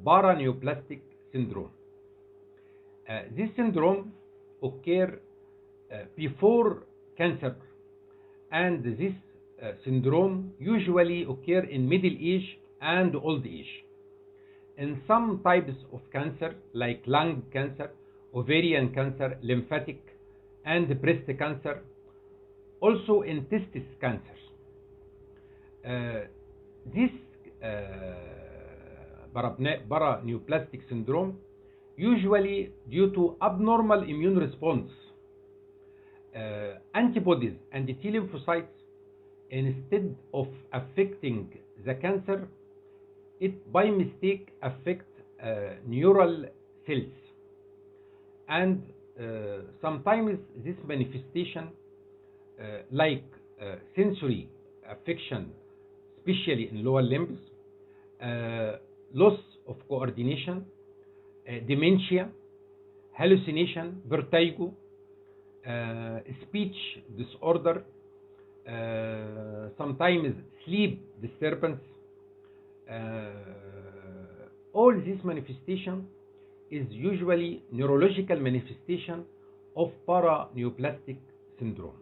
paraneoplastic syndrome. This syndrome occurs before cancer, and this syndrome usually occurs in middle age and old age. In some types of cancer, like lung cancer, ovarian cancer, lymphatic, and breast cancer, also in testis cancer. This paraneoplastic syndrome usually due to abnormal immune response. Antibodies and T lymphocytes, instead of affecting the cancer, it by mistake affect neural cells, and sometimes this manifestation like sensory affection, especially in lower limbs, loss of coordination, dementia, hallucination, vertigo, speech disorder, sometimes sleep disturbance. All this manifestation is usually neurological manifestation of paraneoplastic syndrome.